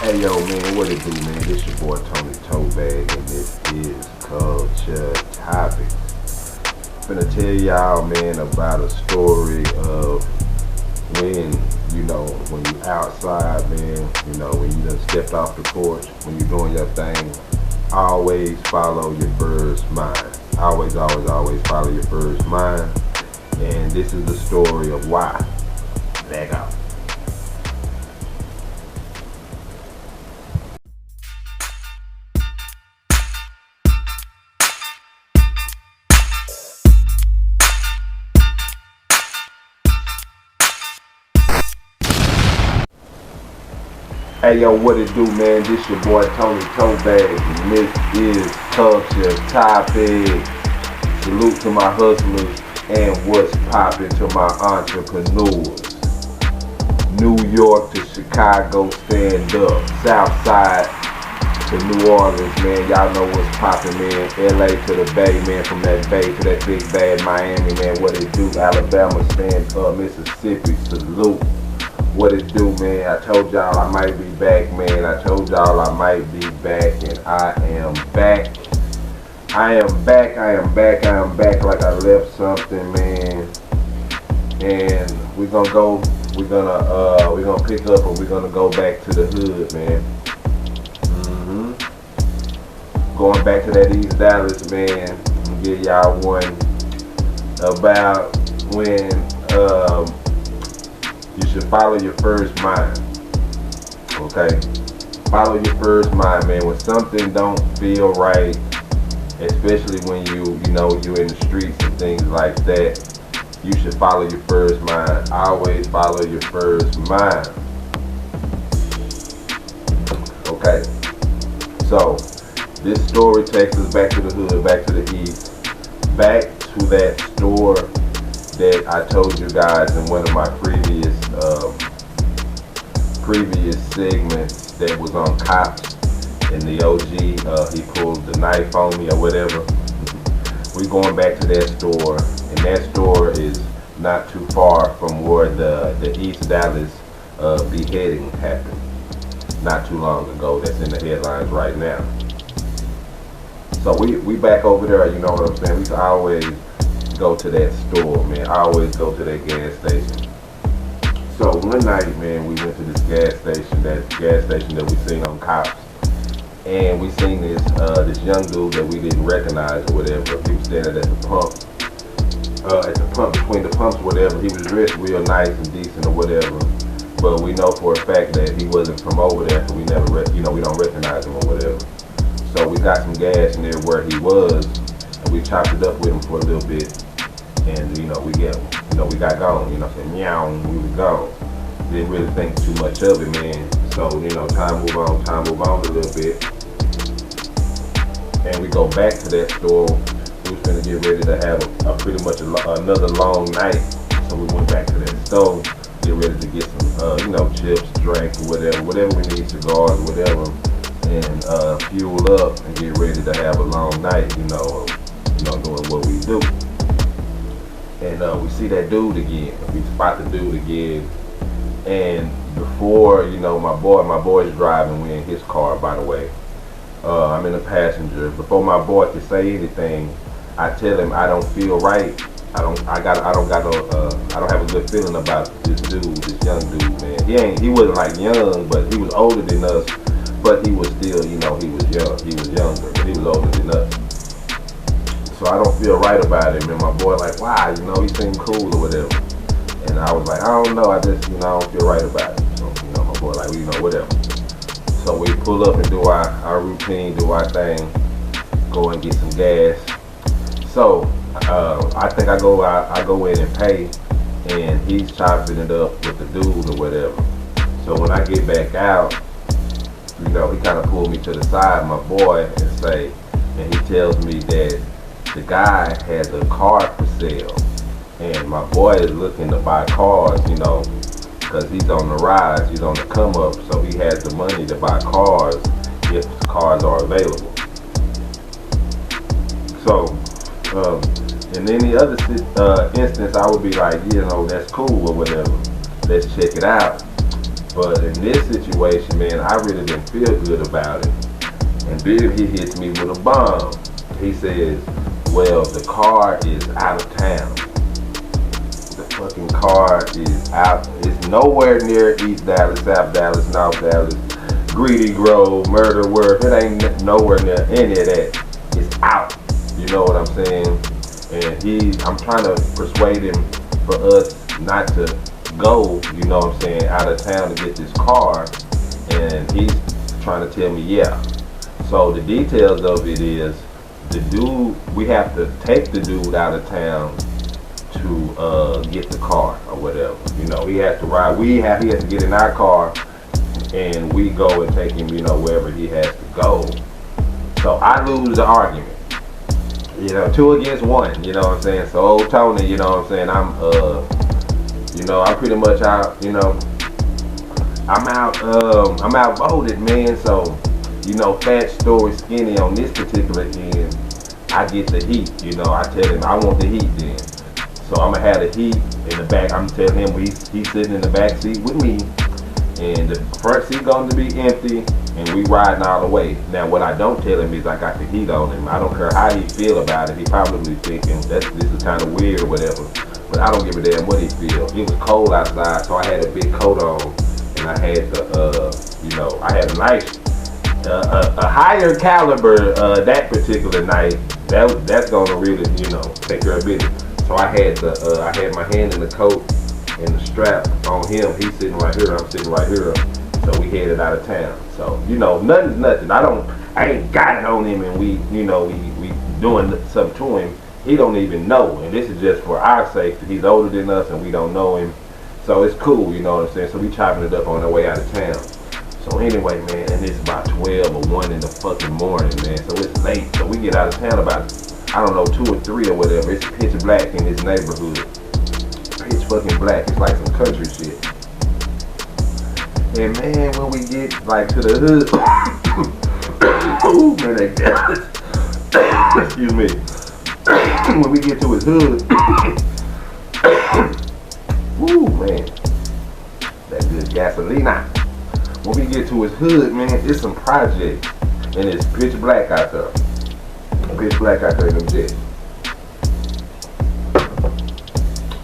Hey yo man, what it do man? This your boy Tony Totebag and this is Culture Topics. Finna tell y'all man about a story of when, when you outside man, when you done stepped off the porch, when you doing your thing, always follow your first mind. Always follow your first mind. And this is the story of why. Back out. Hey yo, what it do man? This your boy Tony Totebag and this is Culture Topics. Salute to my hustlers and what's poppin' to my entrepreneurs. New York to Chicago, stand up. Southside to New Orleans, man. Y'all know what's poppin', man. LA to the Bay, man. From that Bay to that big bad Miami, man. What it do? Alabama, stand up. Mississippi, salute. What it do, man? I told y'all I might be back, man. I told y'all I might be back, and I am back. I am back like I left something, man. And we're gonna pick up and we're gonna go back to the hood, man. Going back to that East Dallas, man. I'll give y'all one about when you should follow your first mind. Okay? Follow your first mind, man. When something don't feel right, especially when you're in the streets and things like that, you should follow your first mind. Always follow your first mind. Okay. So, this story takes us back to the hood, back to the east, back to that store that I told you guys in one of my previous segments that was on Cops and the OG. He pulled the knife on me or whatever. We going back to that store, and that store is not too far from where the East Dallas beheading happened not too long ago. That's in the headlines right now. So we back over there. You know what I'm saying? We always go to that store, man. I always go to that gas station. So one night, man, we went to this gas station that we seen on Cops, and we seen this young dude that we didn't recognize or whatever. He was standing at the pump, between the pumps, or whatever. He was dressed real nice and decent or whatever, but we know for a fact that he wasn't from over there, so we never, we don't recognize him or whatever. So we got some gas near where he was, and we chopped it up with him for a little bit. And we got gone, meow, we was gone. Didn't really think too much of it, man. So, time move on a little bit. And we go back to that store. We was gonna get ready to have a pretty much another long night. So we went back to that store, get ready to get some, chips, drinks, or whatever we need, cigars, whatever, and fuel up and get ready to have a long night, doing what we do. And we see that dude again. We spot the dude again. And before, my boy's driving. We in his car, by the way. I'm in the passenger. Before my boy can say anything, I tell him I don't feel right. I don't have a good feeling about this dude, this young dude, man. He wasn't like young, but he was older than us. But he was still, he was young. He was younger, but he was older than us. So I don't feel right about it, man. My boy like, wow, he seemed cool or whatever. And I was like, I don't know, I just, I don't feel right about it. So, my boy like, whatever. So we pull up and do our routine, do our thing, go and get some gas. So I think I go in and pay, and he's chopping it up with the dude or whatever. So when I get back out, he kind of pulled me to the side, my boy, and he tells me that the guy has a car for sale, and my boy is looking to buy cars, because he's on the rise, he's on the come up, so he has the money to buy cars if cars are available. So, in any other instance, I would be like, that's cool or whatever. Let's check it out. But in this situation, man, I really didn't feel good about it. And then he hits me with a bomb. He says, well, the car is out of town. The fucking car is out. It's nowhere near East Dallas, South Dallas, North Dallas, Greedy Grove, Murder Worth. It ain't nowhere near any of that. It's out. You know what I'm saying? And I'm trying to persuade him for us not to go, you know what I'm saying, out of town to get this car. And he's trying to tell me, yeah. So the details of it is, we have to take the dude out of town to get the car or whatever. You know, he has to ride. He has to get in our car, and we go and take him, you know, wherever he has to go. So I lose the argument. You know, 2 against 1. You know what I'm saying? So old Tony, you know what I'm saying? I'm pretty much out. You know, I'm outvoted, man. So, you know, fat, story, skinny on this particular end, I get the heat. You know, I tell him I want the heat then. So I'm gonna have the heat in the back. I'm telling him he's sitting in the back seat with me, and the front seat going to be empty, and we riding all the way. Now, what I don't tell him is I got the heat on him. I don't care how he feel about it. He probably thinking this is kind of weird or whatever. But I don't give a damn what he feel. It was cold outside, so I had a big coat on, and I had I had a nice, a higher caliber that particular night. That's gonna really, you know, take care of business. So I had my hand in the coat and the strap on him. He's sitting right here. I'm sitting right here. So we headed out of town. So, you know, nothing's nothing. I ain't got it on him, and we doing something to him. He don't even know, and this is just for our sake. He's older than us, and we don't know him. So it's cool, you know what I'm saying? So we chopping it up on our way out of town. So anyway, man, and it's about 12 or 1 in the fucking morning, man. So it's late. So we get out of town about, I don't know, 2 or 3 or whatever. It's pitch black in this neighborhood. Pitch fucking black. It's like some country shit. And man, when we get like to the hood, ooh, man, they got it. Excuse me. When we get to his hood, woo, man, that good gasolina. When we get to his hood, man, it's some projects, and it's pitch black out there. Pitch black out there in them jets.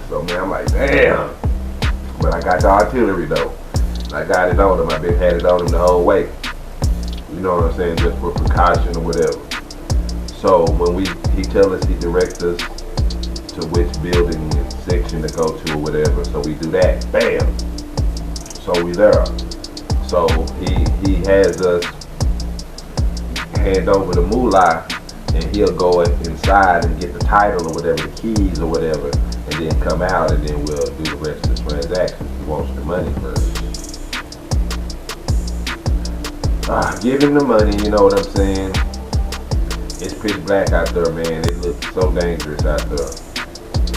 So man, I'm like, damn. But I got the artillery though. I got it on him. I've been had it on him the whole way. You know what I'm saying? Just for precaution or whatever. So when he tell us, he directs us to which building and section to go to or whatever. So we do that. Bam. So we there. So he has us hand over the moolah, and he'll go inside and get the title or whatever, the keys or whatever, and then come out, and then we'll do the rest of the transaction. He wants the money first. Give him the money, you know what I'm saying? It's pitch black out there, man. It looks so dangerous out there.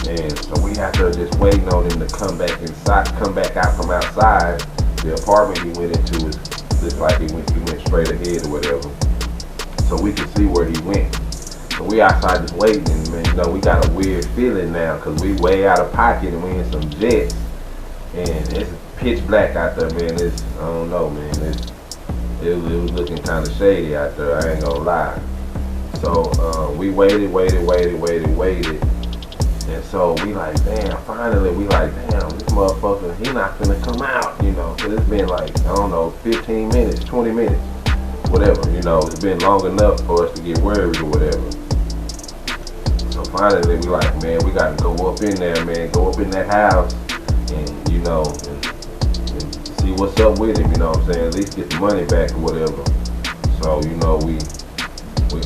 And so we out there just waiting on him to come back inside, come back out from outside. The apartment he went into is just like he went straight ahead or whatever. So we can see where he went. So we outside just waiting, and man, you know, we got a weird feeling now because we way out of pocket and we in some jets. And it's pitch black out there, man. I don't know, man. It was looking kind of shady out there, I ain't gonna lie. So we waited. And so we like, damn, finally we like, damn, this motherfucker, he not gonna come out, you know. Cause it's been like, I don't know, 15 minutes, 20 minutes, whatever, you know. It's been long enough for us to get worried or whatever. So finally we like, man, we gotta go up in there, man, go up in that house and, you know, and see what's up with him, you know what I'm saying? At least get the money back or whatever. So, you know, we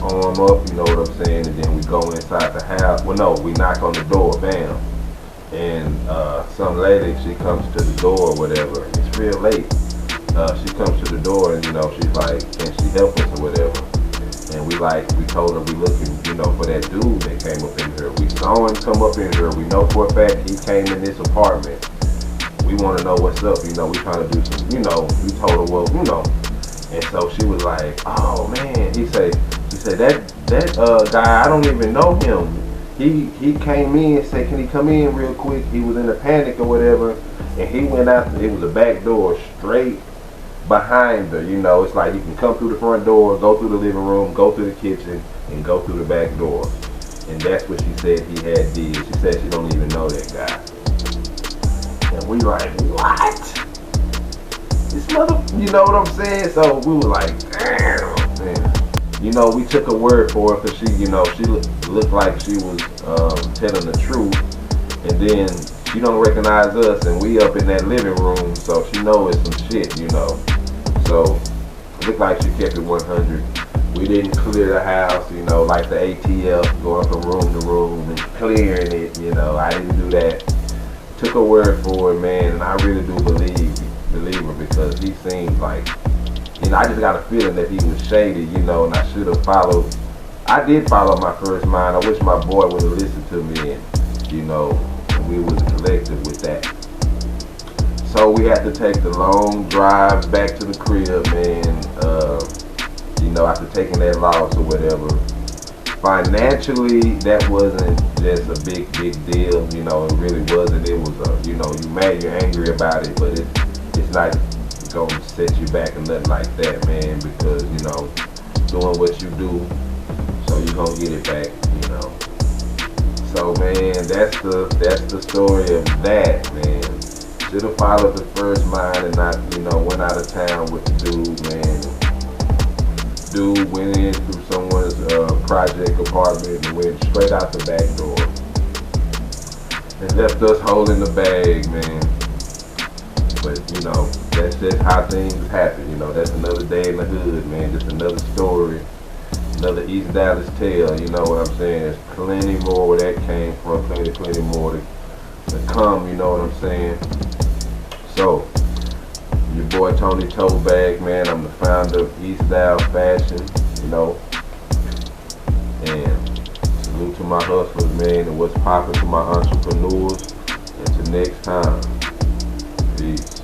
arm up, you know what I'm saying, and then we go inside the house. Well, no, we knock on the door, bam. And some lady, she comes to the door or whatever. It's real late. She comes to the door and, you know, she's like, can she help us or whatever? And we told her we looking, you know, for that dude that came up in here. We saw him come up in here. We know for a fact he came in this apartment. We want to know what's up, you know, we trying to do some, you know, we told her, well, you know. And so she was like, oh man, she said, that guy, I don't even know him. He came in and said, can he come in real quick? He was in a panic or whatever. and he went out. It was a back door straight behind her. You know, it's like you can come through the front door, go through the living room, go through the kitchen, and go through the back door. And that's what she said he had did. She said she don't even know that guy. And we like, what? This mother, you know what I'm saying? So we were like, damn, man. You know, we took her word for it because she, you know, she looked like she was telling the truth. And then she don't recognize us, and we up in that living room, so she know it's some shit, you know. So it looked like she kept it 100. We didn't clear the house, you know, like the ATF, going from room to room and clearing it, you know. I didn't do that. Took her word for it, man, and I really do believe her because he seemed like, you know, I just got a feeling that he was shady, you know, and I should have followed. I did follow my first mind. I wish my boy would have listened to me, and, you know, we was collective with that. So we had to take the long drive back to the crib, man. You know, after taking that loss or whatever. Financially, that wasn't just a big deal. You know, it really wasn't. It was a, you know, you mad, you're angry about it, but it's not gonna set you back and nothing like that, man. Because, you know, doing what you do, so you're gonna get it back, you know. So, man, that's the story of that, man. Should have followed the first mind and not, you know, went out of town with the dude, man. Dude went in through someone's project apartment and went straight out the back door and left us holding the bag, man. But, you know, that's just how things happen. You know, that's another day in the hood, man. Just another story. Another East Dallas tale, you know what I'm saying? There's plenty more where that came from, plenty more to come, you know what I'm saying? So, your boy Tony Totebag, man. I'm the founder of East Dallas Fashion, you know. And salute to my hustlers, man, and what's popping to my entrepreneurs. Until next time, peace.